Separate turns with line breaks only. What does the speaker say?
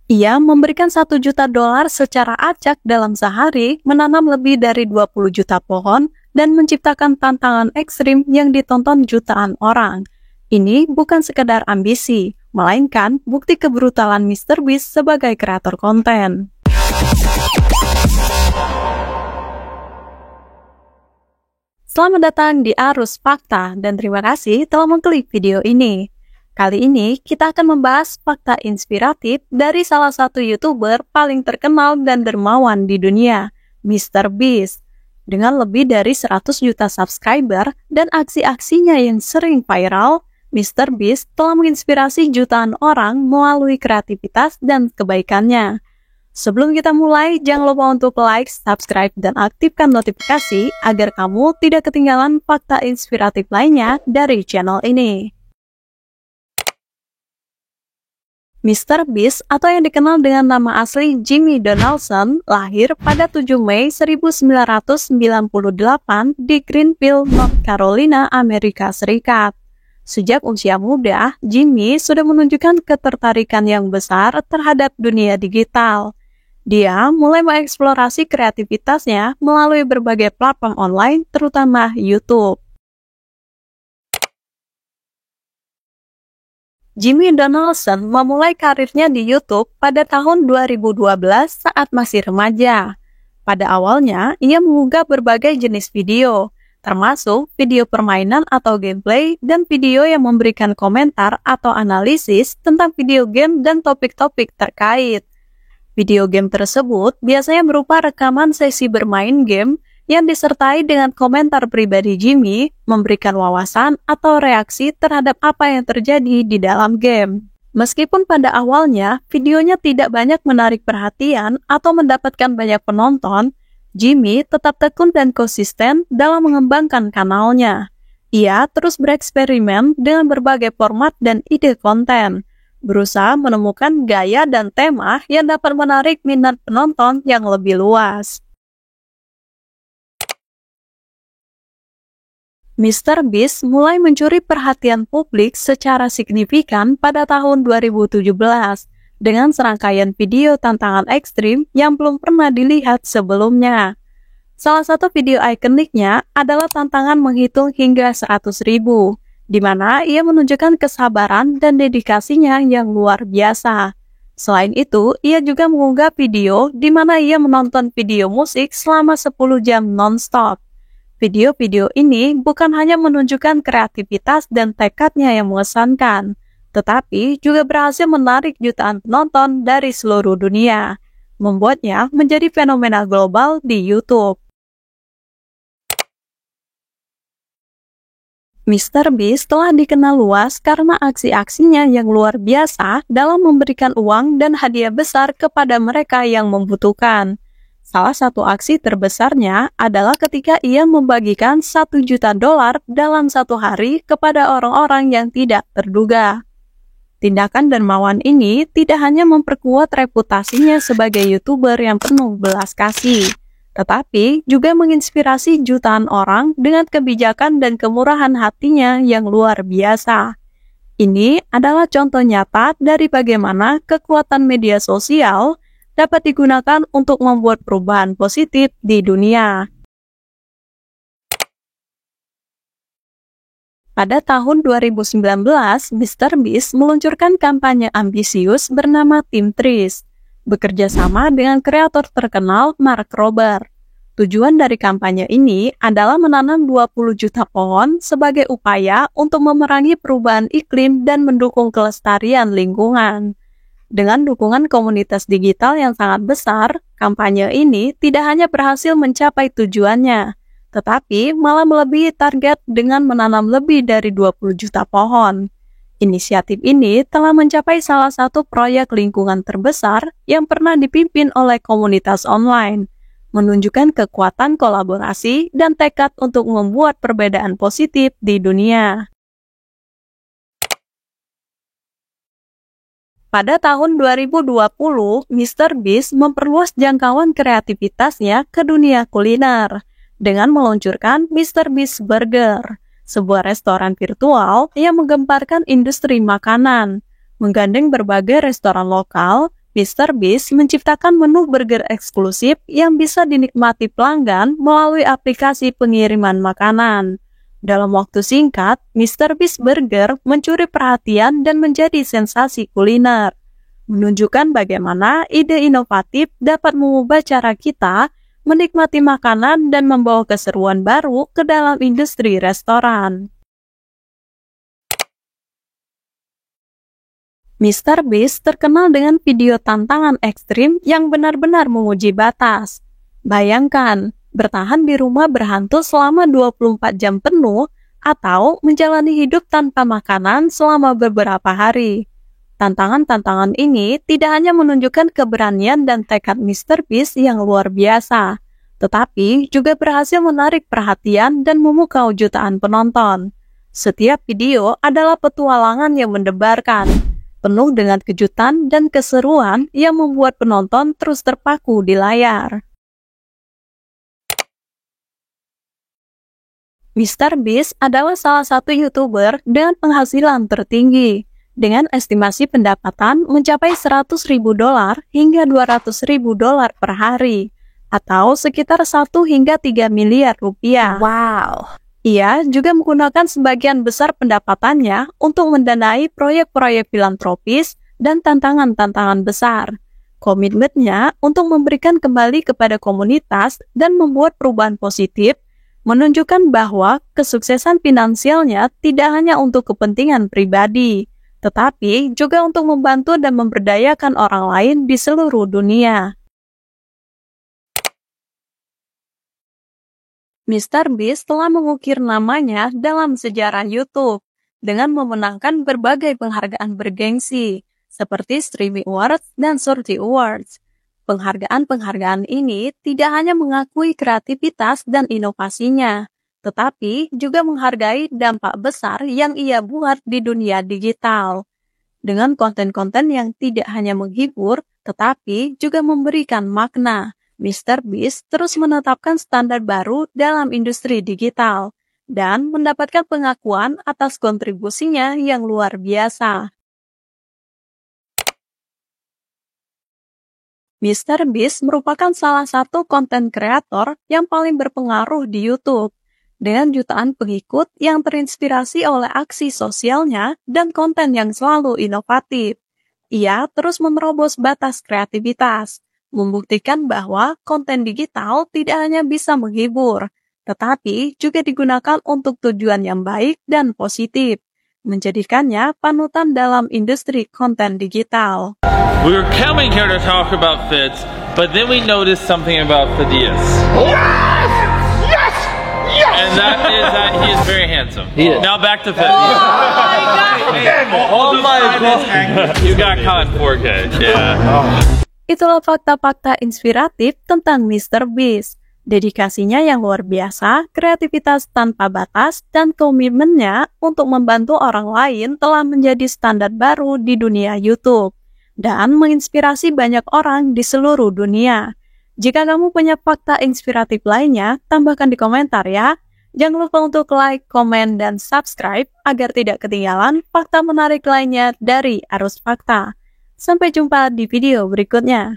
Ia memberikan $1 juta secara acak dalam sehari, menanam lebih dari 20 juta pohon, dan menciptakan tantangan ekstrim yang ditonton jutaan orang. Ini bukan sekedar ambisi, melainkan bukti kebrutalan MrBeast sebagai kreator konten. Selamat datang di Arus Fakta dan terima kasih telah mengklik video ini. Kali ini kita akan membahas fakta inspiratif dari salah satu YouTuber paling terkenal dan dermawan di dunia, MrBeast. Dengan lebih dari 100 juta subscriber dan aksi-aksinya yang sering viral, MrBeast telah menginspirasi jutaan orang melalui kreativitas dan kebaikannya. Sebelum kita mulai, jangan lupa untuk like, subscribe, dan aktifkan notifikasi agar kamu tidak ketinggalan fakta inspiratif lainnya dari channel ini. MrBeast atau yang dikenal dengan nama asli Jimmy Donaldson lahir pada 7 Mei 1998 di Greenville, North Carolina, Amerika Serikat. Sejak usia muda, Jimmy sudah menunjukkan ketertarikan yang besar terhadap dunia digital. Dia mulai mengeksplorasi kreativitasnya melalui berbagai platform online, terutama YouTube. Jimmy Donaldson memulai karirnya di YouTube pada tahun 2012 saat masih remaja. Pada awalnya, ia mengunggah berbagai jenis video, termasuk video permainan atau gameplay dan video yang memberikan komentar atau analisis tentang video game dan topik-topik terkait. Video game tersebut biasanya berupa rekaman sesi bermain game yang disertai dengan komentar pribadi Jimmy, memberikan wawasan atau reaksi terhadap apa yang terjadi di dalam game. Meskipun pada awalnya videonya tidak banyak menarik perhatian atau mendapatkan banyak penonton, Jimmy tetap tekun dan konsisten dalam mengembangkan kanalnya. Ia terus bereksperimen dengan berbagai format dan ide konten, berusaha menemukan gaya dan tema yang dapat menarik minat penonton yang lebih luas. MrBeast mulai mencuri perhatian publik secara signifikan pada tahun 2017 dengan serangkaian video tantangan ekstrim yang belum pernah dilihat sebelumnya. Salah satu video ikoniknya adalah tantangan menghitung hingga 100.000, di mana ia menunjukkan kesabaran dan dedikasinya yang luar biasa. Selain itu, ia juga mengunggah video di mana ia menonton video musik selama 10 jam non-stop. Video-video ini bukan hanya menunjukkan kreativitas dan tekadnya yang mengesankan, tetapi juga berhasil menarik jutaan penonton dari seluruh dunia, membuatnya menjadi fenomena global di YouTube. MrBeast telah dikenal luas karena aksi-aksinya yang luar biasa dalam memberikan uang dan hadiah besar kepada mereka yang membutuhkan. Salah satu aksi terbesarnya adalah ketika ia membagikan $1 juta dalam satu hari kepada orang-orang yang tidak terduga. Tindakan dermawan ini tidak hanya memperkuat reputasinya sebagai YouTuber yang penuh belas kasih, tetapi juga menginspirasi jutaan orang dengan kebijakan dan kemurahan hatinya yang luar biasa. Ini adalah contoh nyata dari bagaimana kekuatan media sosial dapat digunakan untuk membuat perubahan positif di dunia. Pada tahun 2019, MrBeast meluncurkan kampanye ambisius bernama Team Trees, bekerja sama dengan kreator terkenal Mark Rober. Tujuan dari kampanye ini adalah menanam 20 juta pohon sebagai upaya untuk memerangi perubahan iklim dan mendukung kelestarian lingkungan. Dengan dukungan komunitas digital yang sangat besar, kampanye ini tidak hanya berhasil mencapai tujuannya, tetapi malah melebihi target dengan menanam lebih dari 20 juta pohon. Inisiatif ini telah mencapai salah satu proyek lingkungan terbesar yang pernah dipimpin oleh komunitas online, menunjukkan kekuatan kolaborasi dan tekad untuk membuat perbedaan positif di dunia. Pada tahun 2020, MrBeast memperluas jangkauan kreativitasnya ke dunia kuliner dengan meluncurkan MrBeast Burger, sebuah restoran virtual yang menggemparkan industri makanan, menggandeng berbagai restoran lokal MrBeast menciptakan menu burger eksklusif yang bisa dinikmati pelanggan melalui aplikasi pengiriman makanan. Dalam waktu singkat, MrBeast Burger mencuri perhatian dan menjadi sensasi kuliner, menunjukkan bagaimana ide inovatif dapat mengubah cara kita menikmati makanan dan membawa keseruan baru ke dalam industri restoran. MrBeast terkenal dengan video tantangan ekstrim yang benar-benar menguji batas. Bayangkan, bertahan di rumah berhantu selama 24 jam penuh atau menjalani hidup tanpa makanan selama beberapa hari. Tantangan-tantangan ini tidak hanya menunjukkan keberanian dan tekad MrBeast yang luar biasa, tetapi juga berhasil menarik perhatian dan memukau jutaan penonton. Setiap video adalah petualangan yang mendebarkan, penuh dengan kejutan dan keseruan yang membuat penonton terus terpaku di layar. MrBeast adalah salah satu YouTuber dengan penghasilan tertinggi, dengan estimasi pendapatan mencapai $100.000 hingga $200.000 per hari, atau sekitar 1 hingga 3 miliar rupiah.
Wow.
Ia juga menggunakan sebagian besar pendapatannya untuk mendanai proyek-proyek filantropis dan tantangan-tantangan besar. Komitmennya untuk memberikan kembali kepada komunitas dan membuat perubahan positif menunjukkan bahwa kesuksesan finansialnya tidak hanya untuk kepentingan pribadi, tetapi juga untuk membantu dan memberdayakan orang lain di seluruh dunia. MrBeast telah mengukir namanya dalam sejarah YouTube dengan memenangkan berbagai penghargaan bergengsi, seperti Streamy Awards dan Shorty Awards. Penghargaan-penghargaan ini tidak hanya mengakui kreativitas dan inovasinya, tetapi juga menghargai dampak besar yang ia buat di dunia digital. Dengan konten-konten yang tidak hanya menghibur, tetapi juga memberikan makna, MrBeast terus menetapkan standar baru dalam industri digital dan mendapatkan pengakuan atas kontribusinya yang luar biasa. MrBeast merupakan salah satu konten kreator yang paling berpengaruh di YouTube, dengan jutaan pengikut yang terinspirasi oleh aksi sosialnya dan konten yang selalu inovatif. Ia terus menerobos batas kreativitas, membuktikan bahwa konten digital tidak hanya bisa menghibur, tetapi juga digunakan untuk tujuan yang baik dan positif, menjadikannya panutan dalam industri konten digital.
We were coming here to talk about Fitz, but then we noticed something about Phidias.
Yes! Yes! Yes!
And that is that he is very handsome. Now back to Fitz.
Oh my God!
You got caught in 4K. Yeah.
Itulah fakta-fakta inspiratif tentang MrBeast. Dedikasinya yang luar biasa, kreativitas tanpa batas, dan komitmennya untuk membantu orang lain telah menjadi standar baru di dunia YouTube dan menginspirasi banyak orang di seluruh dunia. Jika kamu punya fakta inspiratif lainnya, tambahkan di komentar ya. Jangan lupa untuk like, komen, dan subscribe agar tidak ketinggalan fakta menarik lainnya dari Arus Fakta. Sampai jumpa di video berikutnya.